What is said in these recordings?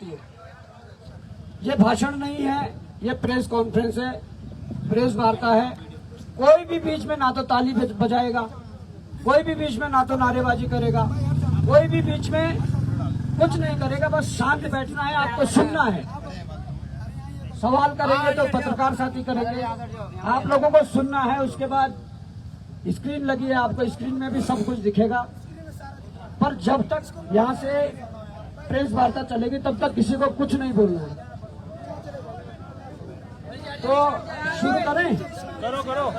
ये भाषण नहीं है, ये प्रेस कॉन्फ्रेंस है, प्रेस वार्ता है। कोई भी बीच में ना तो ताली बजाएगा, कोई भी बीच में ना तो नारेबाजी करेगा, कोई भी बीच में कुछ नहीं करेगा। बस शांत बैठना है, आपको सुनना है। सवाल करेंगे तो पत्रकार साथी करेंगे, आप लोगों को सुनना है। उसके बाद स्क्रीन लगी है, आपको स्क्रीन में भी सब कुछ दिखेगा। पर जब तक यहाँ से प्रेस वार्ता चलेगी तब तक किसी को कुछ नहीं बोलना है। तो शुरू करें। करो।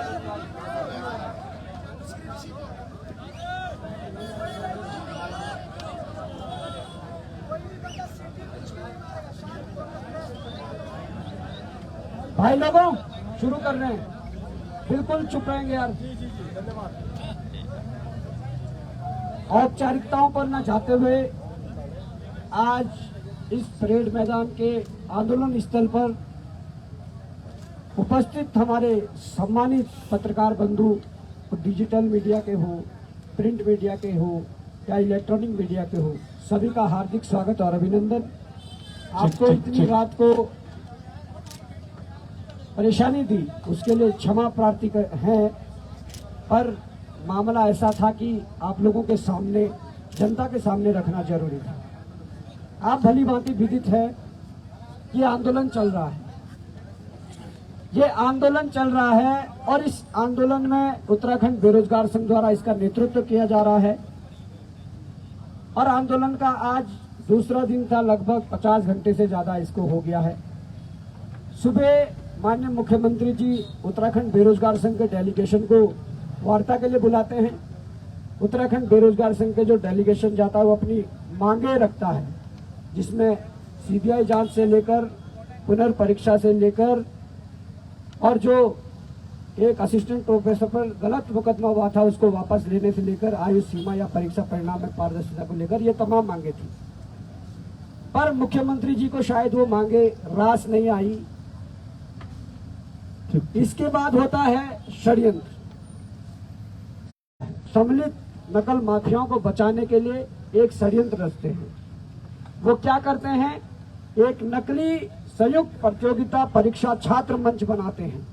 भाई लोगों, शुरू कर रहे हैं। बिल्कुल चुप रहेंगे यार। औपचारिकताओं पर न जाते हुए आज इस परेड मैदान के आंदोलन स्थल पर उपस्थित हमारे सम्मानित पत्रकार बंधु, डिजिटल मीडिया के हो, प्रिंट मीडिया के हो या इलेक्ट्रॉनिक मीडिया के हो, सभी का हार्दिक स्वागत और अभिनंदन। आपको इतनी रात को परेशानी दी उसके लिए क्षमा प्रार्थी हैं, पर मामला ऐसा था कि आप लोगों के सामने, जनता के सामने रखना जरूरी था। आप भली भांति विदित है कि आंदोलन चल रहा है, ये आंदोलन चल रहा है और इस आंदोलन में उत्तराखंड बेरोजगार संघ द्वारा इसका नेतृत्व किया जा रहा है। और आंदोलन का आज दूसरा दिन था, लगभग 50 घंटे से ज्यादा इसको हो गया है। सुबह माननीय मुख्यमंत्री जी उत्तराखंड बेरोजगार संघ के डेलीगेशन को वार्ता के लिए बुलाते हैं। उत्तराखंड बेरोजगार संघ के जो डेलीगेशन जाता है वो अपनी मांगे रखता है, जिसमें सीबीआई जांच से लेकर पुनर्परीक्षा से लेकर और जो एक असिस्टेंट प्रोफेसर पर गलत मुकदमा हुआ था उसको वापस लेने से लेकर आयु सीमा या परीक्षा परिणाम में पारदर्शिता को लेकर ये तमाम मांगे थी। पर मुख्यमंत्री जी को शायद वो मांगे रास नहीं आई। इसके बाद होता है षड्यंत्र। सम्मिलित नकल माफियाओं को बचाने के लिए एक षड्यंत्र रचते हैं। वो क्या करते हैं, एक नकली संयुक्त प्रतियोगिता परीक्षा छात्र मंच बनाते हैं।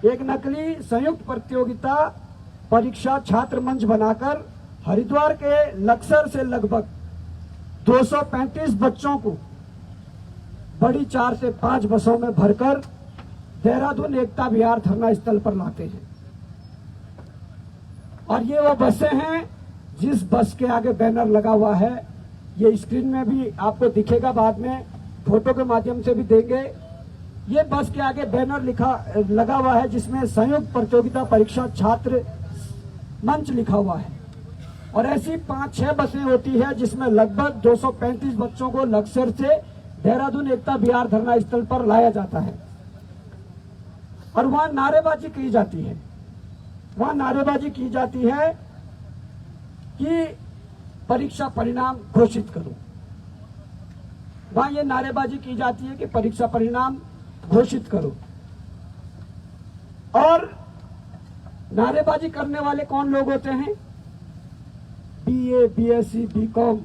एक नकली संयुक्त प्रतियोगिता परीक्षा छात्र मंच बनाकर हरिद्वार के लक्सर से लगभग 235 बच्चों को बड़ी 4 से 5 बसों में भरकर देहरादून एकता विहार धरना स्थल पर लाते हैं। और ये वो बसें हैं जिस बस के आगे बैनर लगा हुआ है, ये स्क्रीन में भी आपको दिखेगा, बाद में फोटो के माध्यम से भी देंगे। ये बस के आगे बैनर लगा हुआ है जिसमें संयुक्त प्रतियोगिता परीक्षा छात्र मंच लिखा हुआ है। और ऐसी 5-6 बसें होती है जिसमें लगभग 235 बच्चों को लक्सर से देहरादून एकता विहार धरना स्थल पर लाया जाता है। और वहां नारेबाजी की जाती है, वहां नारेबाजी की जाती है कि परीक्षा परिणाम घोषित करो। वहां ये नारेबाजी की जाती है कि परीक्षा परिणाम घोषित करो। और नारेबाजी करने वाले कौन लोग होते हैं, बीए, बीएससी, बीकॉम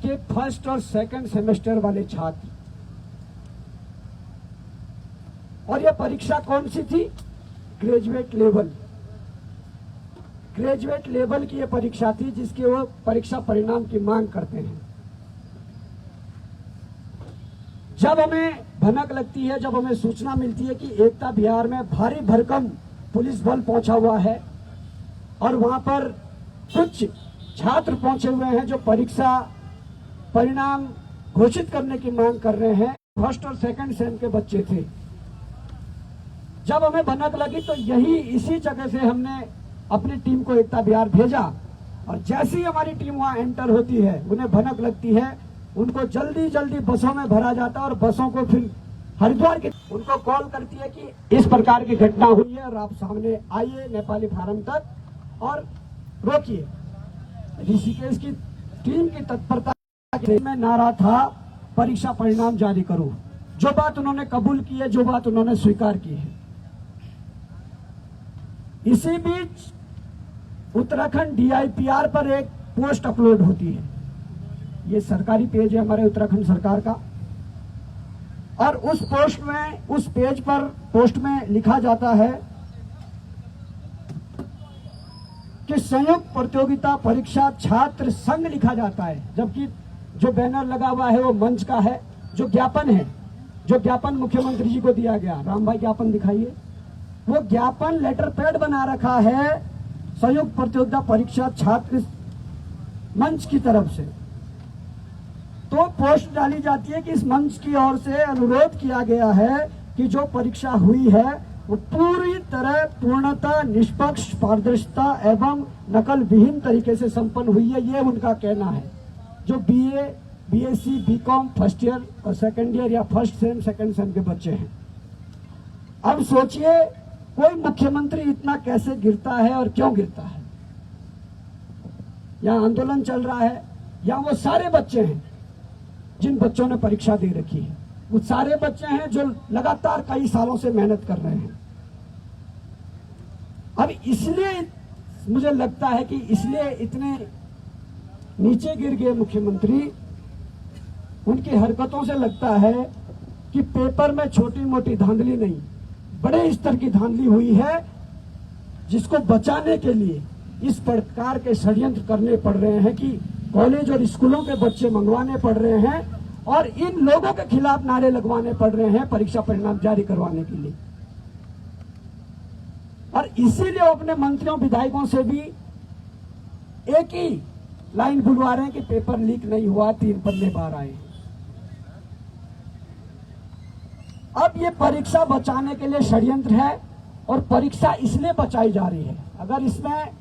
के फर्स्ट और सेकंड सेमेस्टर वाले छात्र। और यह परीक्षा कौन सी थी, ग्रेजुएट लेवल। ग्रेजुएट लेवल की यह परीक्षा थी जिसकी वो परीक्षा परिणाम की मांग करते हैं। जब हमें भनक लगती है, जब हमें सूचना मिलती है कि एकता विहार में भारी भरकम पुलिस बल पहुंचा हुआ है और वहां पर कुछ छात्र पहुंचे हुए हैं जो परीक्षा परिणाम घोषित करने की मांग कर रहे हैं, फर्स्ट और सेकंड सेम के बच्चे थे। जब हमें भनक लगी तो इसी जगह से हमने अपनी टीम को एकता विहार भेजा। और जैसे ही हमारी टीम वहां एंटर होती है, उन्हें भनक लगती है, उनको जल्दी जल्दी बसों में भरा जाता है और बसों को फिर हरिद्वार के उनको कॉल करती है कि इस प्रकार की घटना हुई है और आप सामने आइए नेपाली फार्म तक और रोकिए। ऋषिकेश की टीम की तत्परता में नारा था, परीक्षा परिणाम जारी करो। जो बात उन्होंने कबूल की है, जो बात उन्होंने स्वीकार की है। इसी बीच उत्तराखंड DIPR पर एक पोस्ट अपलोड होती है। ये सरकारी पेज है हमारे उत्तराखंड सरकार का, और उस पोस्ट में लिखा जाता है कि संयुक्त प्रतियोगिता परीक्षा छात्र संघ लिखा जाता है, जबकि जो बैनर लगा हुआ है वो मंच का है। जो ज्ञापन है, जो ज्ञापन मुख्यमंत्री जी को दिया गया, राम भाई ज्ञापन दिखाइए, वो ज्ञापन लेटर पैड बना रखा है संयुक्त प्रतियोगिता परीक्षा छात्र मंच की तरफ से। तो पोस्ट डाली जाती है कि इस मंच की ओर से अनुरोध किया गया है कि जो परीक्षा हुई है वो पूरी तरह पूर्णतः निष्पक्ष, पारदर्शिता एवं नकल विहीन तरीके से संपन्न हुई है। ये उनका कहना है। जो BA, BSc, BCom first year और सेकंड ईयर या फर्स्ट सेम सेकंड सेम के बच्चे हैं। अब सोचिए कोई मुख्यमंत्री इतना कैसे गिरता है और क्यों गिरता है। यहाँ आंदोलन चल रहा है, यहाँ वो सारे बच्चे हैं जिन बच्चों ने परीक्षा दे रखी है, वो सारे बच्चे हैं जो लगातार कई सालों से मेहनत कर रहे हैं। अब इसलिए मुझे लगता है कि इसलिए इतने नीचे गिर गए मुख्यमंत्री, उनकी हरकतों से लगता है कि पेपर में छोटी मोटी धांधली नहीं, बड़े स्तर की धांधली हुई है, जिसको बचाने के लिए इस प्रकार के षड्यंत्र करने पड़ रहे हैं कि कॉलेज और स्कूलों के बच्चे मंगवाने पड़ रहे हैं और इन लोगों के खिलाफ नारे लगवाने पड़ रहे हैं परीक्षा परिणाम जारी करवाने के लिए। और इसीलिए अपने मंत्रियों विधायकों से भी एक ही लाइन बुलवा रहे हैं कि पेपर लीक नहीं हुआ, 3 पन्ने बाहर आए। अब ये परीक्षा बचाने के लिए षड्यंत्र है और परीक्षा इसलिए बचाई जा रही है। अगर इसमें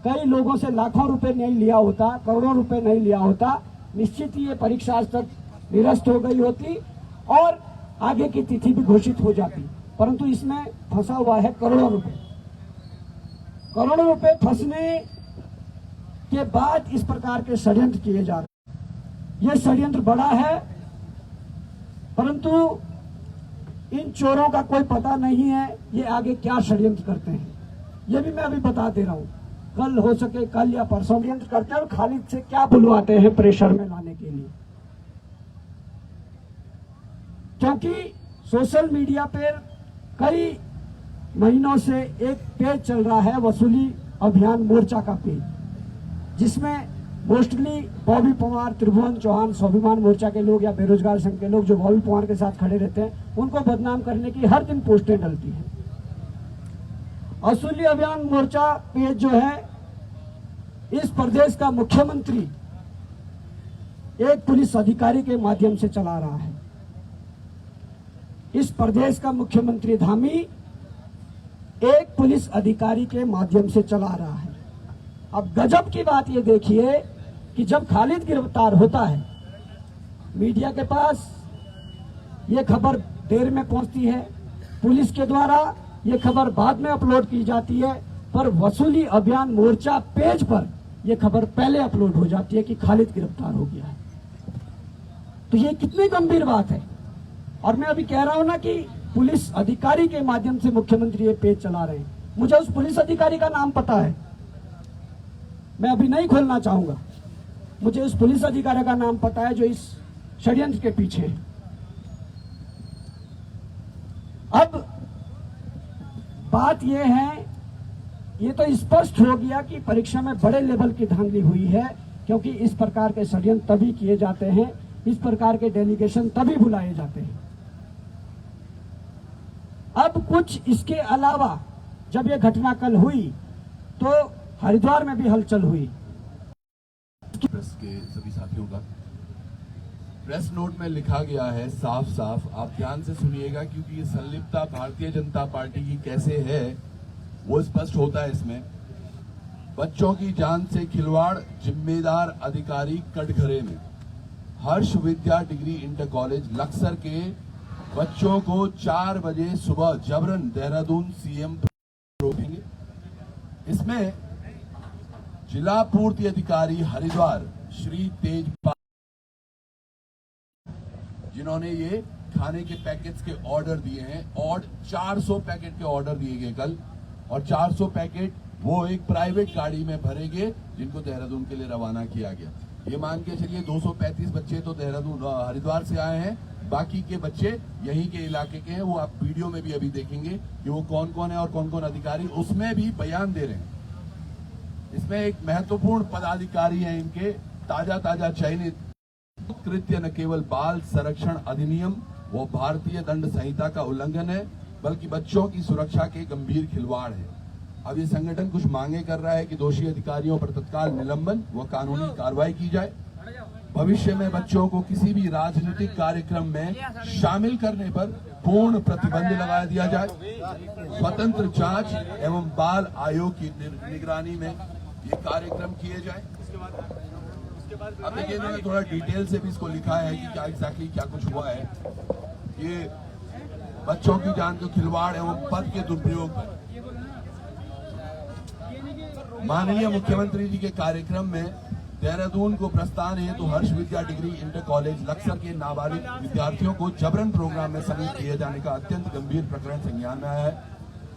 कई लोगों से लाखों रुपए नहीं लिया होता, करोड़ों रुपए नहीं लिया होता, निश्चित ही ये परीक्षा आज तक निरस्त हो गई होती और आगे की तिथि भी घोषित हो जाती। परंतु इसमें फंसा हुआ है करोड़ों रुपए। करोड़ों रुपए फंसने के बाद इस प्रकार के षड्यंत्र किए जा रहे। ये षड्यंत्र बड़ा है, परंतु इन चोरों का कोई पता नहीं है ये आगे क्या षड्यंत्र करते हैं। ये भी मैं अभी बता दे रहा हूं। कल हो सके कल या परसों षड्यंत्र करते हैं और खालिद से क्या बुलवाते हैं प्रेशर में लाने के लिए। क्योंकि सोशल मीडिया पर कई महीनों से एक पेज चल रहा है, वसूली अभियान मोर्चा का पेज, जिसमें मोस्टली बॉबी पवार, त्रिभुवन चौहान, स्वाभिमान मोर्चा के लोग या बेरोजगार संघ के लोग जो बॉबी पवार के साथ खड़े रहते हैं, उनको बदनाम करने की हर दिन पोस्टें डलती हैं। वसूली अभियान मोर्चा पेज जो है, इस प्रदेश का मुख्यमंत्री एक पुलिस अधिकारी के माध्यम से चला रहा है। इस प्रदेश का मुख्यमंत्री धामी एक पुलिस अधिकारी के माध्यम से चला रहा है। अब गजब की बात ये देखिए कि जब खालिद गिरफ्तार होता है, मीडिया के पास ये खबर देर में पहुंचती है, पुलिस के द्वारा ये खबर बाद में अपलोड की जाती है, पर वसूली अभियान मोर्चा पेज पर यह खबर पहले अपलोड हो जाती है कि खालिद गिरफ्तार हो गया है। तो ये कितनी गंभीर बात है। और मैं अभी कह रहा हूं ना कि पुलिस अधिकारी के माध्यम से मुख्यमंत्री ये पेज चला रहे हैं। मुझे उस पुलिस अधिकारी का नाम पता है, मैं अभी नहीं खोलना चाहूंगा। मुझे उस पुलिस अधिकारी का नाम पता है जो इस षड्यंत्र के पीछे है। अब बात यह है, ये तो स्पष्ट हो गया कि परीक्षा में बड़े लेवल की धांधली हुई है, क्योंकि इस प्रकार के षड्यंत्र तभी किए जाते हैं, इस प्रकार के डेलीगेशन तभी बुलाए जाते हैं। अब कुछ इसके अलावा जब यह घटना कल हुई तो हरिद्वार में भी हलचल हुई। प्रेस के सभी साथियों का प्रेस नोट में लिखा गया है साफ साफ, आप ध्यान से सुनिएगा क्योंकि ये संलिप्तता भारतीय जनता पार्टी की कैसे है वो स्पष्ट होता है इसमें। बच्चों की जान से खिलवाड़, जिम्मेदार अधिकारी कटघरे में। हर्ष विद्या डिग्री इंटर कॉलेज लक्सर के बच्चों को 4 बजे सुबह जबरन देहरादून सीएम रोकेंगे। इसमें जिला पूर्ति अधिकारी हरिद्वार श्री तेजपाल, जिन्होंने ये खाने के पैकेट्स के ऑर्डर दिए हैं, और 400 पैकेट के ऑर्डर दिए गए कल, और 400 पैकेट वो एक प्राइवेट गाड़ी में भरे गए जिनको देहरादून के लिए रवाना किया गया। ये मान के चलिए 235 बच्चे तो देहरादून हरिद्वार से आए हैं, बाकी के बच्चे यहीं के इलाके के हैं। वो आप वीडियो में भी अभी देखेंगे कि वो कौन कौन है और कौन कौन अधिकारी उसमें भी बयान दे रहे हैं। इसमें एक महत्वपूर्ण पदाधिकारी है इनके ताजा चयनित। कृत्य न केवल बाल संरक्षण अधिनियम वो भारतीय दंड संहिता का उल्लंघन है, बल्कि बच्चों की सुरक्षा के गंभीर खिलवाड़ है। अब ये संगठन कुछ मांगे कर रहा है कि दोषी अधिकारियों पर तत्काल निलंबन व कानूनी कार्रवाई की जाए। भविष्य में बच्चों को किसी भी राजनीतिक कार्यक्रम में शामिल करने पर पूर्ण प्रतिबंध लगा दिया जाए। स्वतंत्र जांच एवं बाल आयोग की निगरानी में ये कार्यक्रम किए जाए। अब देखिए इन्होंने थोड़ा डिटेल से भी इसको लिखा है कि क्या एग्जैक्टली क्या कुछ हुआ है। ये बच्चों की जान के खिलवाड़ एवं पद के दुरुपयोग पर माननीय मुख्यमंत्री जी के कार्यक्रम में देहरादून को प्रस्थान है तो हर्ष विद्या डिग्री इंटर कॉलेज लक्सर के नाबालिग विद्यार्थियों को जबरन प्रोग्राम में शामिल किए जाने का अत्यंत गंभीर प्रकरण संज्ञान में आया है।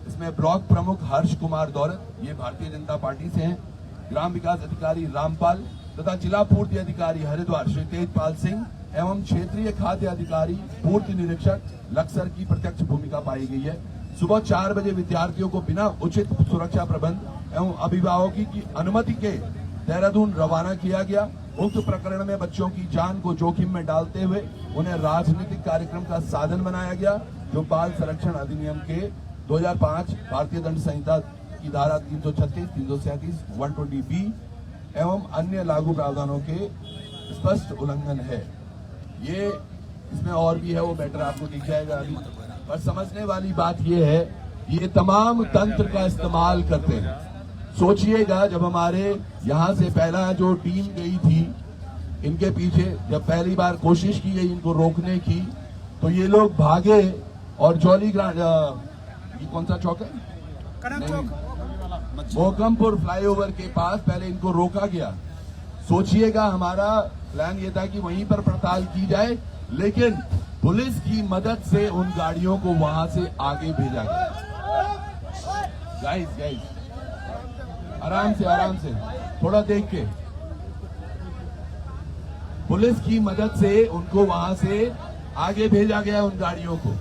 इसमें ब्लॉक प्रमुख हर्ष कुमार दौलत, ये भारतीय जनता पार्टी से हैं, ग्राम विकास अधिकारी रामपाल तथा जिला पूर्ति अधिकारी हरिद्वार श्री तेजपाल सिंह एवं क्षेत्रीय खाद्य अधिकारी पूर्ति निरीक्षक लक्सर की प्रत्यक्ष भूमिका पाई गई है। सुबह 4 बजे विद्यार्थियों को बिना उचित सुरक्षा प्रबंध एवं अभिभावकों की अनुमति के देहरादून रवाना किया गया। उक्त प्रकरण में बच्चों की जान को जोखिम में डालते हुए उन्हें राजनीतिक कार्यक्रम का साधन बनाया गया, जो बाल संरक्षण अधिनियम के 2005 भारतीय दंड संहिता की धारा 336, 337, 120B एवं अन्य लागू प्रावधानों के स्पष्ट उल्लंघन है। ये इसमें और भी है, वो मैटर आपको दिख जाएगा अभी। पर समझने वाली बात ये है, ये तमाम तंत्र का इस्तेमाल करते हैं। सोचिएगा जब हमारे यहाँ से पहला जो टीम गई थी इनके पीछे, जब पहली बार कोशिश की गई इनको रोकने की, तो ये लोग भागे और जॉली ग्रांड ये कौन सा चौक है, मोहकमपुर फ्लाईओवर के पास पहले इनको रोका गया। सोचिएगा हमारा प्लान ये था कि वहीं पर पड़ताल की जाए, लेकिन पुलिस की मदद से उन गाड़ियों को वहां से आगे भेजा गया। गाइस आराम से थोड़ा देख के, पुलिस की मदद से उनको वहां से आगे भेजा गया उन गाड़ियों को,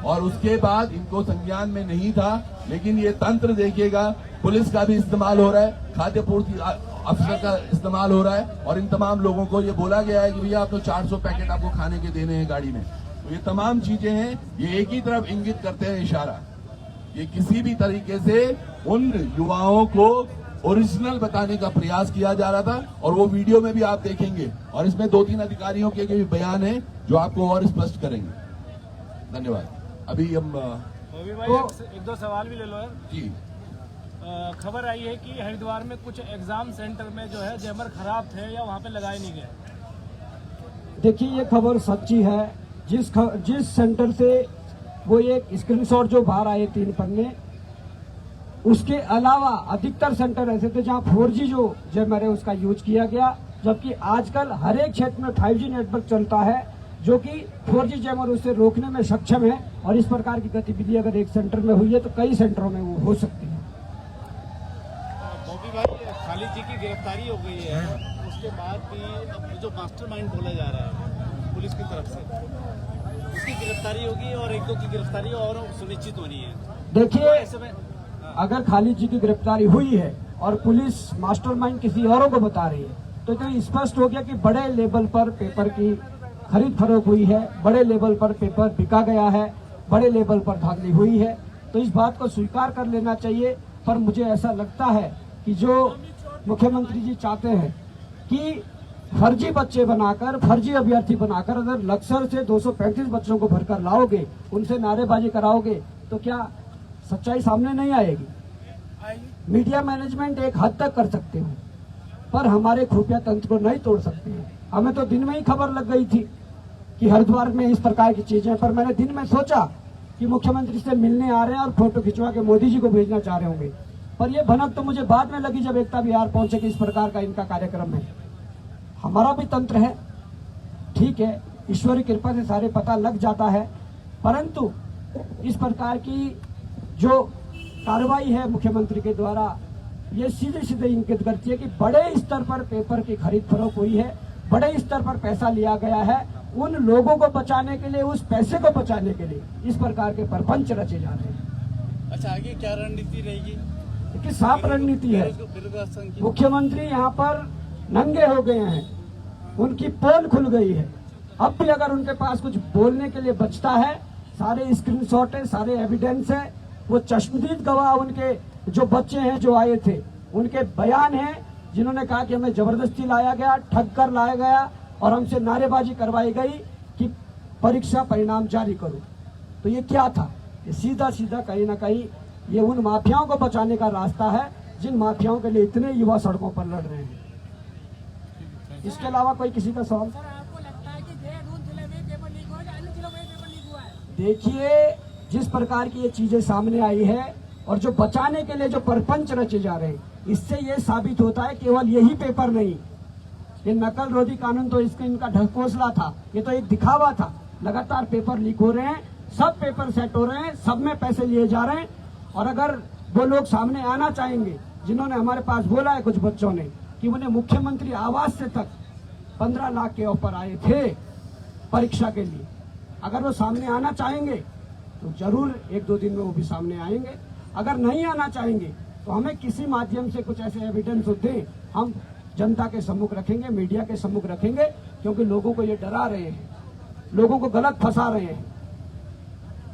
और उसके बाद इनको संज्ञान में नहीं था। लेकिन ये तंत्र देखिएगा, पुलिस का भी इस्तेमाल हो रहा है, खाद्य पूर्ति अफसर का इस्तेमाल हो रहा है, और इन तमाम लोगों को ये बोला गया है कि भैया आप तो 400 पैकेट आपको खाने के देने हैं गाड़ी में। तो ये तमाम चीजें हैं, ये एक ही तरफ इंगित करते हैं, इशारा। ये किसी भी तरीके से उन युवाओं को ओरिजिनल बताने का प्रयास किया जा रहा था, और वो वीडियो में भी आप देखेंगे, और इसमें 2-3 अधिकारियों के भी बयान है जो आपको और स्पष्ट करेंगे। धन्यवाद। अभी हम एक दो सवाल भी ले लो यार जी। खबर आई है कि हरिद्वार में कुछ एग्जाम सेंटर में जो है जैमर खराब थे या वहाँ पे लगाए नहीं गए। देखिए ये खबर सच्ची है। जिस सेंटर से वो एक स्क्रीनशॉट जो बाहर आए 3 पन्ने, उसके अलावा अधिकतर सेंटर ऐसे थे जहां 4G जो जैमर है उसका यूज किया गया, जबकि आजकल हर एक क्षेत्र में 5G नेटवर्क चलता है जो कि 4G जैमर उसे रोकने में सक्षम है। और इस प्रकार की गतिविधि अगर एक सेंटर में हुई है तो कई सेंटरों में वो हो सकती है। बॉबी भाई, खालिद जी की गिरफ्तारी हो गई है, उसके बाद भी अब जो मास्टरमाइंड बोला जा रहा है पुलिस की तरफ से, उसकी गिरफ्तारी होगी और 1-2 की गिरफ्तारी और सुनिश्चित होनी है। देखिए अगर खालिद जी की गिरफ्तारी हुई है और पुलिस मास्टरमाइंड किसी औरों को बता रही है, तो स्पष्ट हो गया कि बड़े लेवल पर पेपर की खरीद फरोख्त हुई है, बड़े लेवल पर पेपर बिका गया है, बड़े लेवल पर धांधली हुई है। तो इस बात को स्वीकार कर लेना चाहिए। पर मुझे ऐसा लगता है कि जो मुख्यमंत्री जी चाहते हैं कि फर्जी बच्चे बनाकर, फर्जी अभ्यर्थी बनाकर अगर लक्सर से 235 बच्चों को भरकर लाओगे, उनसे नारेबाजी कराओगे, तो क्या सच्चाई सामने नहीं आएगी? मीडिया मैनेजमेंट एक हद तक कर सकते हो, पर हमारे खुफिया तंत्र को नहीं तोड़ सकते हैं। हमें तो दिन में ही खबर लग गई थी कि हरिद्वार में इस प्रकार की चीजें, पर मैंने दिन में सोचा कि मुख्यमंत्री से मिलने आ रहे हैं और फोटो खिंचवा के मोदी जी को भेजना चाह रहे होंगे। पर यह भनक तो मुझे बाद में लगी जब एकता विहार पहुंचे कि इस प्रकार का इनका कार्यक्रम है। हमारा भी तंत्र है, ठीक है, ईश्वरी कृपा से सारे पता लग जाता है, परंतु इस प्रकार की जो कार्रवाई है मुख्यमंत्री के द्वारा ये सीधे सीधे इंगित करती है कि बड़े स्तर पर पेपर की खरीद फरोख्त हुई है, बड़े स्तर पर पैसा लिया गया है। उन लोगों को बचाने के लिए, उस पैसे को बचाने के लिए इस प्रकार के प्रपंच रचे जा रहे हैं। अच्छा, आगे क्या रणनीति रहेगी? देखिए, साफ रणनीति है। बेरोजगार संघ की मुख्यमंत्री यहाँ पर नंगे हो गए हैं, उनकी पोल खुल गई है। अब भी अगर उनके पास कुछ बोलने के लिए बचता है, सारे स्क्रीनशॉट है, सारे एविडेंस है, वो चश्मदीद गवाह उनके जो बच्चे हैं जो आए थे, उनके बयान हैं, जिन्होंने कहा कि हमें जबरदस्ती लाया गया, ठग कर लाया गया और हमसे नारेबाजी करवाई गई कि परीक्षा परिणाम जारी करो। तो ये क्या था? ये सीधा सीधा कहीं ना कहीं ये उन माफियाओं को बचाने का रास्ता है, जिन माफियाओं के लिए इतने युवा सड़कों पर लड़ रहे हैं। इसके अलावा कोई किसी का सवाल? सर, आपको लगता है कि देहरादून जिले में पेपर लीक हुआ है, अन्य जिलों में पेपर लीक हुआ है? देखिए, जिस प्रकार की ये चीजें सामने आई है और जो बचाने के लिए जो परपंच रचे जा रहे हैं, इससे ये साबित होता है केवल यही पेपर नहीं, ये नकल रोधी कानून तो इसका इनका ढकोसला था, ये तो एक दिखावा था। लगातार पेपर लीक हो रहे हैं, सब पेपर सेट हो रहे हैं, सब में पैसे लिए जा रहे हैं। और अगर वो लोग सामने आना चाहेंगे, जिन्होंने हमारे पास बोला है कुछ बच्चों ने कि उन्हें मुख्यमंत्री आवास से तक 15 लाख के ऑफर आए थे परीक्षा के लिए, अगर वो सामने आना चाहेंगे तो जरूर 1-2 दिन में वो भी सामने आएंगे। अगर नहीं आना चाहेंगे तो हमें किसी माध्यम से कुछ ऐसे एविडेंस दें, हम जनता के सम्मुख रखेंगे, मीडिया के सम्मुख रखेंगे, क्योंकि लोगों को ये डरा रहे हैं, लोगों को गलत फंसा रहे हैं।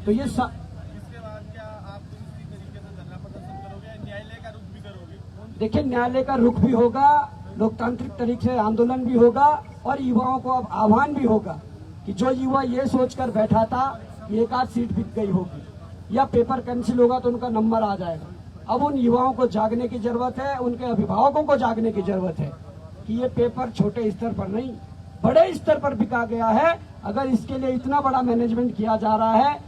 तो ये इसके बाद क्या आप किसी तरीके से धरना प्रदर्शन करोगे, न्यायालय का रुख भी करोगे? देखिए, न्यायालय का रुख भी होगा, लोकतांत्रिक तरीके से आंदोलन भी होगा और युवाओं को अब आह्वान भी होगा कि जो युवा ये सोचकर बैठा था कि एक आध सीट बिक गई होगी या पेपर कैंसिल होगा तो उनका नंबर आ जाएगा, अब उन युवाओं को जागने की जरूरत है, उनके अभिभावकों को जागने की जरूरत है कि ये पेपर छोटे स्तर पर नहीं, बड़े स्तर पर बिका गया है। अगर इसके लिए इतना बड़ा मैनेजमेंट किया जा रहा है,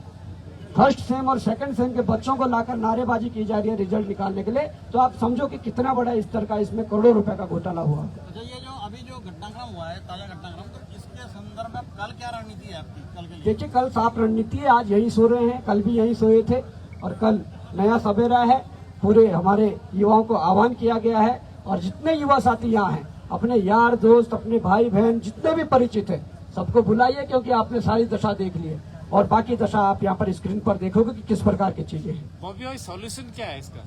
फर्स्ट सेम और सेकंड सेम के बच्चों को लाकर नारेबाजी की जा रही है रिजल्ट निकालने के लिए, तो आप समझो कि कितना बड़ा स्तर का इसमें करोड़ों रुपए का घोटाला हुआ। अच्छा, ये जो अभी जो घटनाक्रम हुआ है, ताजा घटनाक्रम, तो इसके संदर्भ में कल क्या रणनीति है आपकी कल के लिए? देखिए, कल साफ रणनीति है, आज यही सो रहे हैं, कल भी यही सोए थे और कल नया सवेरा है। पूरे हमारे युवाओं को आह्वान किया गया है और जितने युवा साथी यहाँ हैं, अपने यार दोस्त, अपने भाई बहन जितने भी परिचित हैं, सबको बुलाइए, क्योंकि आपने सारी दशा देख ली है और बाकी दशा आप यहाँ पर स्क्रीन पर देखोगे कि किस प्रकार की चीजें हैं। बॉबी भाई, सॉल्यूशन क्या है इसका?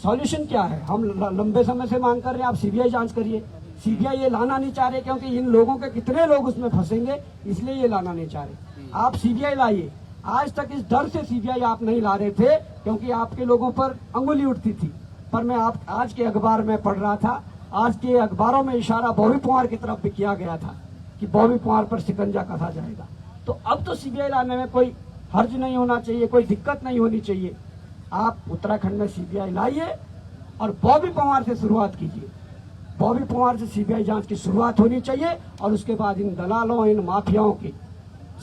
सॉल्यूशन क्या है? हम लंबे समय से मांग कर रहे हैं, आप सीबीआई जांच करिए। सीबीआई ये लाना नहीं चाह रहे, क्योंकि इन लोगों के कितने लोग उसमें फंसेंगे, इसलिए ये लाना नहीं चाह रहे। आप सीबीआई लाइए। आज तक इस डर से सीबीआई आप नहीं ला रहे थे, क्योंकि आपके लोगों पर अंगुली उठती थी। पर मैं आज के अखबार में पढ़ रहा था, आज के अखबारों में इशारा बॉबी पवार की तरफ भी किया गया था कि बॉबी पवार पर शिकंजा कसा जाएगा। तो अब तो सीबीआई लाने में कोई हर्ज नहीं होना चाहिए, कोई दिक्कत नहीं होनी चाहिए। आप उत्तराखंड में सीबीआई लाइए और बॉबी पवार से शुरुआत कीजिए। बॉबी पवार से सीबीआई जांच की शुरुआत होनी चाहिए और उसके बाद इन दलालों, इन माफियाओं की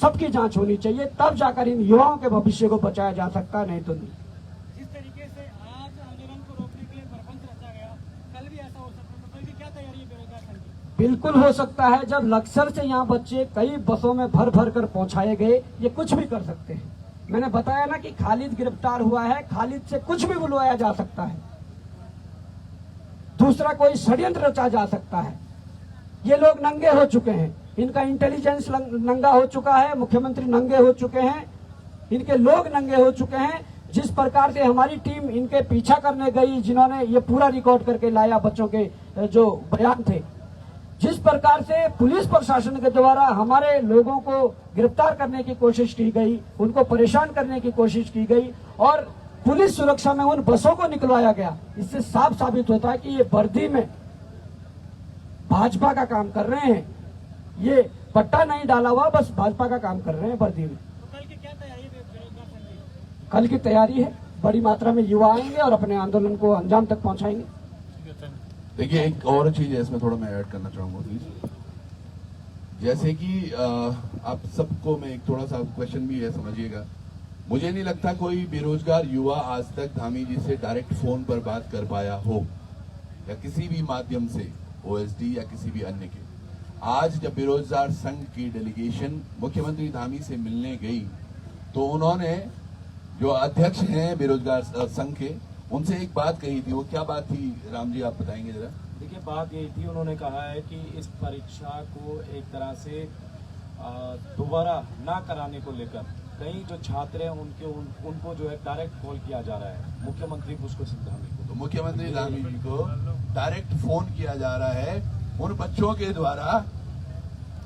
सबकी जांच होनी चाहिए, तब जाकर इन युवाओं के भविष्य को बचाया जा सकता है, नहीं तो नहीं। जिस तरीके से आज आंदोलन को रोकने के लिए प्रपंच रचा गया, कल भी ऐसा हो सकता है, तो कल की क्या तैयारी है बेरोजगार संघ की? बिल्कुल हो सकता है। जब लक्सर से यहाँ बच्चे कई बसों में भर भर कर पहुंचाए गए, ये कुछ भी कर सकते हैं। मैंने बताया ना कि खालिद गिरफ्तार हुआ है, खालिद से कुछ भी बुलवाया जा सकता है, दूसरा कोई षड्यंत्र रचा जा सकता है। ये लोग नंगे हो चुके हैं, इनका इंटेलिजेंस नंगा हो चुका है, मुख्यमंत्री नंगे हो चुके हैं, इनके लोग नंगे हो चुके हैं। जिस प्रकार से हमारी टीम इनके पीछा करने गई, जिन्होंने ये पूरा रिकॉर्ड करके लाया बच्चों के जो बयान थे, जिस प्रकार से पुलिस प्रशासन के द्वारा हमारे लोगों को गिरफ्तार करने की कोशिश की गई, उनको परेशान करने की कोशिश की गई और पुलिस सुरक्षा में उन बसों को निकलवाया गया, इससे साफ साबित होता है कि ये वर्दी में भाजपा का काम कर रहे हैं। ये पट्टा नहीं डाला हुआ, बस भाजपा का काम कर रहे हैं वर्दी में। तो कल की क्या तैयारी है बेरोजगार संघ की? कल की तैयारी है, बड़ी मात्रा में युवा आएंगे और अपने आंदोलन को अंजाम तक पहुंचाएंगे। देखिए, एक और चीज है इसमें थोड़ा मैं ऐड करना चाहूंगा प्लीज। जैसे कि आप सबको मैं एक थोड़ा सा क्वेश्चन भी है, समझिएगा। मुझे नहीं लगता कोई बेरोजगार युवा आज तक धामी जी से डायरेक्ट फोन पर बात कर पाया हो या किसी भी माध्यम से, ओएसडी या किसी भी अन्य के। आज जब बेरोजगार संघ की डेलीगेशन मुख्यमंत्री धामी से मिलने गई तो उन्होंने, जो अध्यक्ष हैं बेरोजगार संघ के, उनसे एक बात कही थी, वो क्या बात थी राम जी, आप बताएंगे जरा। देखिए, बात यही थी, उन्होंने कहा है कि इस परीक्षा को एक तरह से दोबारा ना कराने को लेकर कई जो छात्र हैं उनको जो है डायरेक्ट कॉल किया जा रहा है मुख्यमंत्री पुष्कर सिंह धामी को। तो मुख्यमंत्री धामी जी को डायरेक्ट फोन किया जा रहा है उन बच्चों के द्वारा।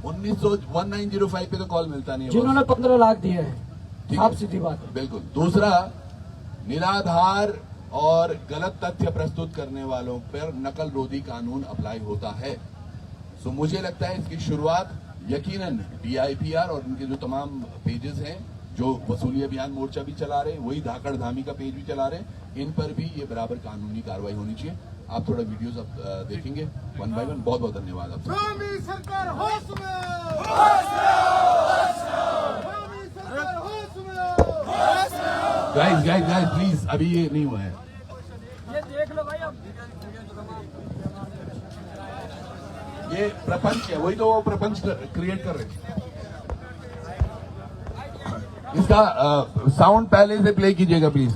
1905 पे तो कॉल मिलता नहीं है, जिन्होंने 15 लाख दिए हैं, ठीक साफ है। सीधी बात है। बिल्कुल। दूसरा, निराधार और गलत तथ्य प्रस्तुत करने वालों पर नकल रोधी कानून अप्लाई होता है। सो मुझे लगता है इसकी शुरुआत यकीनन DIPR और इनके जो तमाम पेजेस हैं जो वसूली अभियान मोर्चा भी चला रहे हैं, वही धाकड़ धामी का पेज भी चला रहे हैं, इन पर भी ये बराबर कानूनी कार्रवाई होनी चाहिए। आप थोड़ा वीडियोस अब देखेंगे वन बाय वन। बहुत बहुत धन्यवाद आपसे। सरकार होश में, सरकार होश में। गाइस प्लीज, अभी ये नहीं हुआ है। ये देख लो भाई, अब ये प्रपंच है, वही तो वो प्रपंच क्रिएट कर रहे थे। इसका साउंड पहले से प्ले कीजिएगा प्लीज।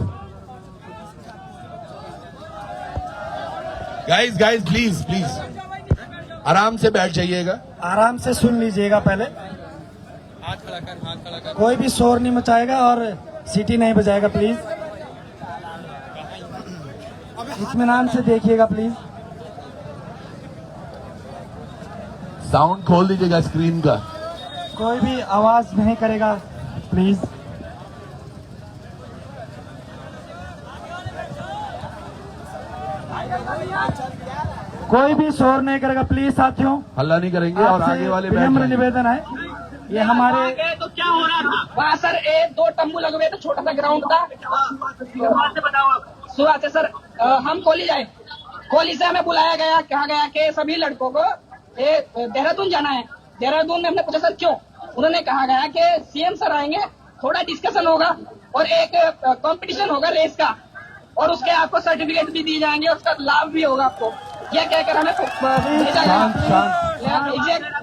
गाइस प्लीज आराम से बैठ जाइएगा। आराम से सुन लीजिएगा। पहले हाथ खड़ा कर। कोई भी शोर नहीं मचाएगा और सीटी नहीं बजाएगा प्लीज। इत्मीनान से देखिएगा प्लीज। साउंड खोल दीजिएगा स्क्रीन का। कोई भी आवाज नहीं करेगा प्लीज। कोई भी शोर नहीं करेगा प्लीज साथियों। हल्ला नहीं करेंगे और आगे वाले बैठ विनम्र जाएंगे। निवेदन है, ये हमारे तो क्या हो रहा था वहाँ सर? 1-2 तंबू लगे हुए थे, छोटा सा ग्राउंड था। सुबह से सर हम कॉलेज आए, कॉलेज से हमें बुलाया गया, कहा गया कि सभी लड़कों को देहरादून जाना है। देहरादून में हमने पूछा सर क्यों? उन्होंने कहा गया कि CM सर आएंगे, थोड़ा डिस्कशन होगा और एक कंपटीशन होगा रेस का, और उसके आपको सर्टिफिकेट भी दिए जाएंगे, उसका लाभ भी होगा आपको। यह कहकर हमें भेजा गया।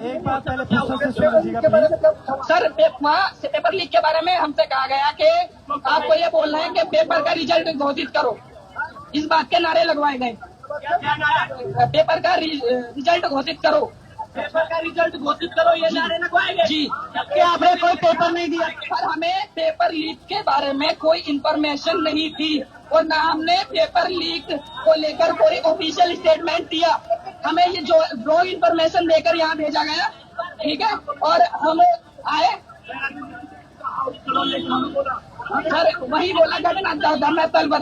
एक बात पहले फिर से सुन लीजिएगा प्लीज। सर वहाँ से पेपर लीक के बारे में हमसे कहा गया कि आपको ये बोलना है कि पेपर का रिजल्ट घोषित करो। इस बात के नारे लगवाए गए, पेपर का रिजल्ट घोषित करो, पेपर का रिजल्ट घोषित करो, ये नारे लगवाए गए जी। क्या आपने कोई पेपर नहीं दिया? सर हमें पेपर लीक के बारे में कोई इंफॉर्मेशन नहीं थी और ना हमने पेपर लीक को लेकर कोई ऑफिशियल स्टेटमेंट दिया। हमें ये जो रॉन्ग इंफॉर्मेशन देकर यहाँ भेजा गया, ठीक है। और हम आए सर, वही बोला घटना धर्मस्थल पर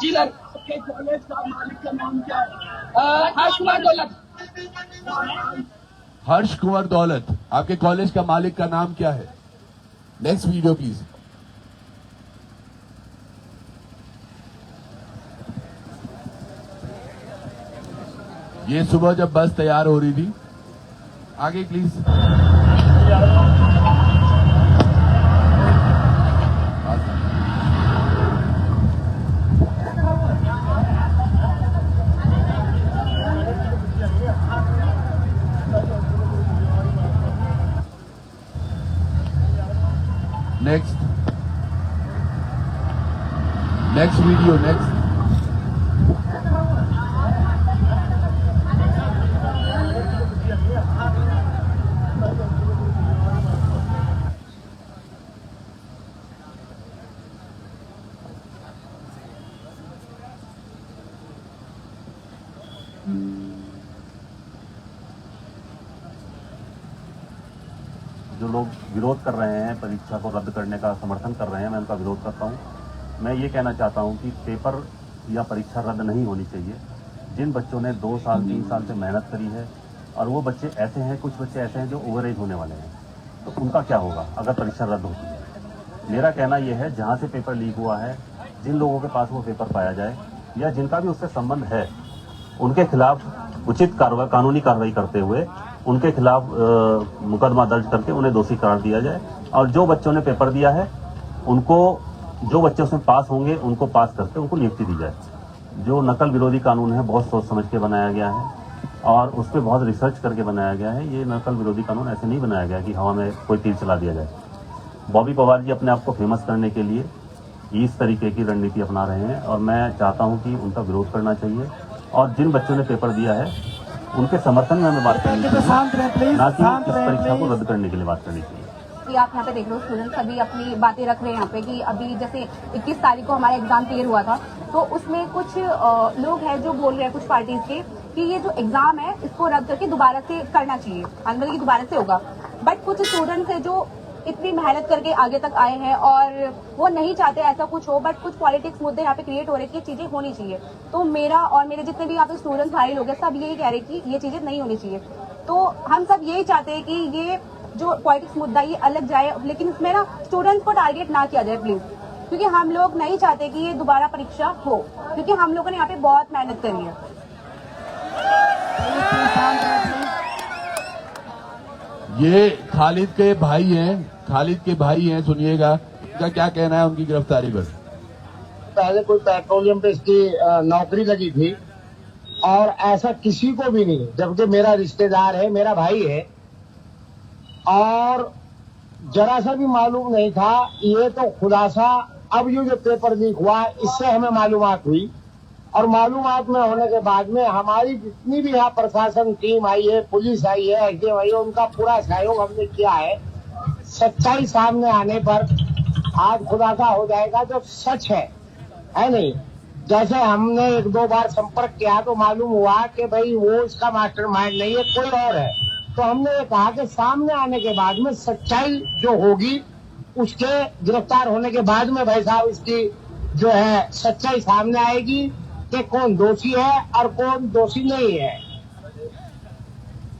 जी सर। हर्ष कुमार दौलत। हर्ष कुंवर दौलत, आपके कॉलेज का मालिक का नाम क्या है? Next video please. ये सुबह जब बस तैयार हो रही थी, आगे प्लीज। Next video next. जो लोग विरोध कर रहे हैं, परीक्षा को रद्द करने का समर्थन कर रहे हैं, मैं उनका विरोध करता हूं। मैं ये कहना चाहता हूं कि पेपर या परीक्षा रद्द नहीं होनी चाहिए। जिन बच्चों ने 2 साल 3 साल से मेहनत करी है, और वो बच्चे ऐसे हैं, कुछ बच्चे ऐसे हैं जो ओवरेज होने वाले हैं, तो उनका क्या होगा अगर परीक्षा रद्द होती है? मेरा कहना यह है, जहाँ से पेपर लीक हुआ है, जिन लोगों के पास वो पेपर पाया जाए या जिनका भी उससे संबंध है, उनके खिलाफ उचित कानूनी कार्रवाई करते हुए उनके खिलाफ मुकदमा दर्ज करके उन्हें दोषी करार दिया जाए। और जो बच्चों ने पेपर दिया है, उनको, जो बच्चे उसमें पास होंगे, उनको पास करके उनको नियुक्ति दी जाए। जो नकल विरोधी कानून है, बहुत सोच समझ के बनाया गया है और उस पर बहुत रिसर्च करके बनाया गया है। ये नकल विरोधी कानून ऐसे नहीं बनाया गया कि हवा में कोई तीर चला दिया जाए। बॉबी पवार जी अपने आप को फेमस करने के लिए इस तरीके की रणनीति अपना रहे हैं और मैं चाहता हूं कि उनका विरोध करना चाहिए और जिन बच्चों ने पेपर दिया है उनके समर्थन में हमें बात करनी चाहिए, शांत रहे प्लीज, ना कि शांत इस रहे परीक्षा को प्लीज। रद्द करने के लिए बात करनी चाहिए। कि आप यहाँ पे देख लो स्टूडेंट्स सभी अपनी बातें रख रहे हैं यहाँ पे कि अभी जैसे 21 तारीख को हमारा एग्जाम क्लियर हुआ था, तो उसमें कुछ लोग हैं जो बोल रहे हैं कुछ पार्टीज के कि ये जो एग्जाम है इसको रद्द करके दोबारा से करना चाहिए, मतलब कि दोबारा से होगा। बट कुछ स्टूडेंट्स हैं जो इतनी मेहनत करके आगे तक आए हैं और वो नहीं चाहते ऐसा कुछ हो, बट कुछ पॉलिटिक्स मुद्दे यहाँ पे क्रिएट हो रहे हैं कि ये चीजें होनी चाहिए। तो मेरा और मेरे जितने भी यहाँ पे स्टूडेंट्स भाई लोग हैं सब यही कह रहे हैं कि ये चीजें नहीं होनी चाहिए। तो हम सब यही चाहते हैं कि ये जो पॉलिटिक्स मुद्दा ये अलग जाए, लेकिन इसमें ना स्टूडेंट्स को टारगेट ना किया जाए प्लीज, क्योंकि हम लोग नहीं चाहते कि ये दोबारा परीक्षा हो, क्योंकि हम लोगों ने यहाँ पे बहुत मेहनत करी है। ये खालिद के भाई हैं, सुनिएगा इनका क्या कहना है उनकी गिरफ्तारी पर। पहले कोई पेट्रोलियम पे इसकी नौकरी लगी थी और ऐसा किसी को भी नहीं, जबकि मेरा रिश्तेदार है, मेरा भाई है, और जरा सा भी मालूम नहीं था। ये तो खुलासा अब ये जो पेपर लीक हुआ इससे हमें मालूमात हुई, और मालूमात में होने के बाद में हमारी जितनी भी यहाँ प्रशासन टीम आई है, पुलिस आई है, एसडीएम आई है, उनका पूरा सहयोग हमने किया है। सच्चाई सामने आने पर आज खुलासा हो जाएगा जो सच है नहीं। जैसे हमने 1-2 बार संपर्क किया तो मालूम हुआ कि भाई वो इसका मास्टरमाइंड नहीं है, कोई और है। तो हमने ये कहा कि सामने आने के बाद में सच्चाई जो होगी उसके गिरफ्तार होने के बाद में भाई साहब इसकी जो है सच्चाई सामने आएगी कि कौन दोषी है और कौन दोषी नहीं है।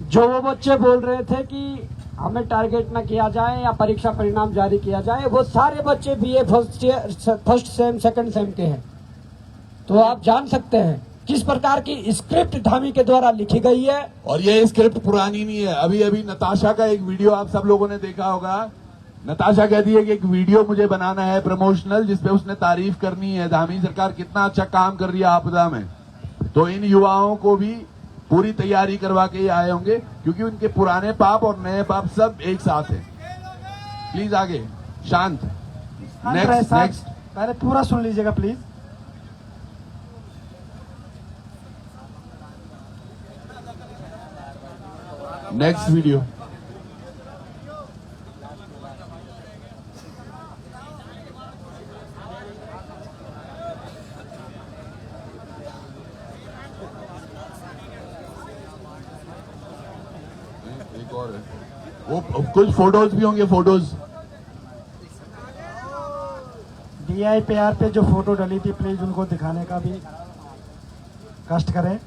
जो वो बच्चे बोल रहे थे कि हमें टारगेट न किया जाए या परीक्षा परिणाम जारी किया जाए, वो सारे बच्चे BA first sem second sem के हैं। तो आप जान सकते हैं किस प्रकार की स्क्रिप्ट धामी के द्वारा लिखी गई है। और ये स्क्रिप्ट पुरानी नहीं है। अभी नताशा का एक वीडियो आप सब लोगों ने देखा होगा। नताशा कहती है कि एक वीडियो मुझे बनाना है प्रमोशनल, जिसपे उसने तारीफ करनी है धामी सरकार कितना अच्छा काम कर रही है आपदा में। तो इन युवाओं को भी पूरी तैयारी करवा के ही आए होंगे, क्योंकि उनके पुराने पाप और नए पाप सब एक साथ हैं। प्लीज आगे शांत। नेक्स्ट पहले पूरा सुन लीजिएगा प्लीज। Next video. एक और है, वो कुछ फोटोज भी होंगे। फोटोज DIPR पे जो फोटो डली थी प्लीज उनको दिखाने का भी कष्ट करें।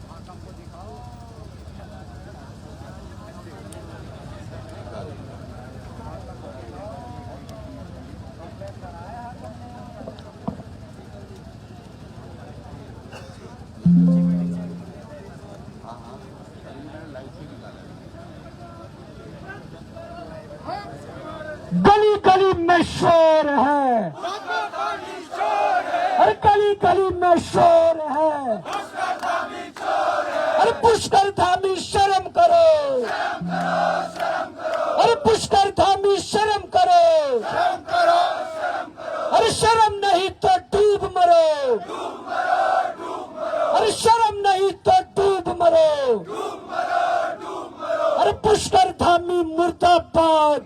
गली गली में शोर है, अरे गली गली में शोर है, अरे पुष्कर धामी शर्म करो, अरे पुष्कर धामी शर्म करो, अरे शर्म नहीं तो डूब मरो, अरे शर्म नहीं तो डूब मरो, अरे पुष्कर धामी मुर्दाबाद,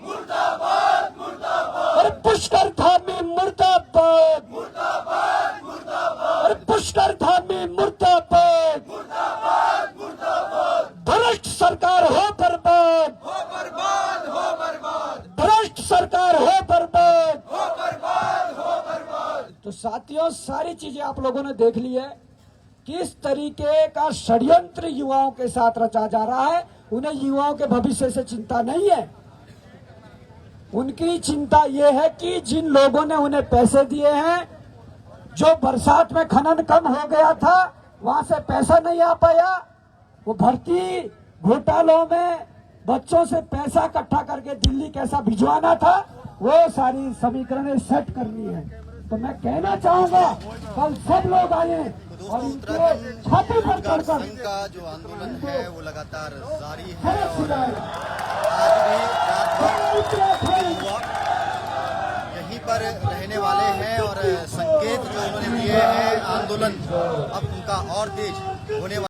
अरे पुष्कर धामी मुर्दाबाद, अरे पुष्कर धामी मुर्दाबाद, भ्रष्ट सरकार हो बर्बाद, भ्रष्ट सरकार हो बर्बाद। तो साथियों, सारी चीजें आप लोगों ने देख ली है, किस तरीके का षड्यंत्र युवाओं के साथ रचा जा रहा है। उन्हें युवाओं के भविष्य से चिंता नहीं है। उनकी चिंता यह है कि जिन लोगों ने उन्हें पैसे दिए हैं, जो बरसात में खनन कम हो गया था वहां से पैसा नहीं आ पाया, वो भर्ती घोटालों में बच्चों से पैसा इकट्ठा करके दिल्ली कैसा भिजवाना था, वो सारी समीकरणें सेट करनी है। तो मैं कहना चाहूंगा कल सब लोग आए और इनके छाती पर चढ़कर का जो आंदोलन है वो लगातार जारी है सड़क और सुधारें। आज भी रात भर हुआ यहीं पर रहने वाले हैं और संख्या जो उन्होंने दिए हैं आंदोलन अब उनका और तेज होने वाला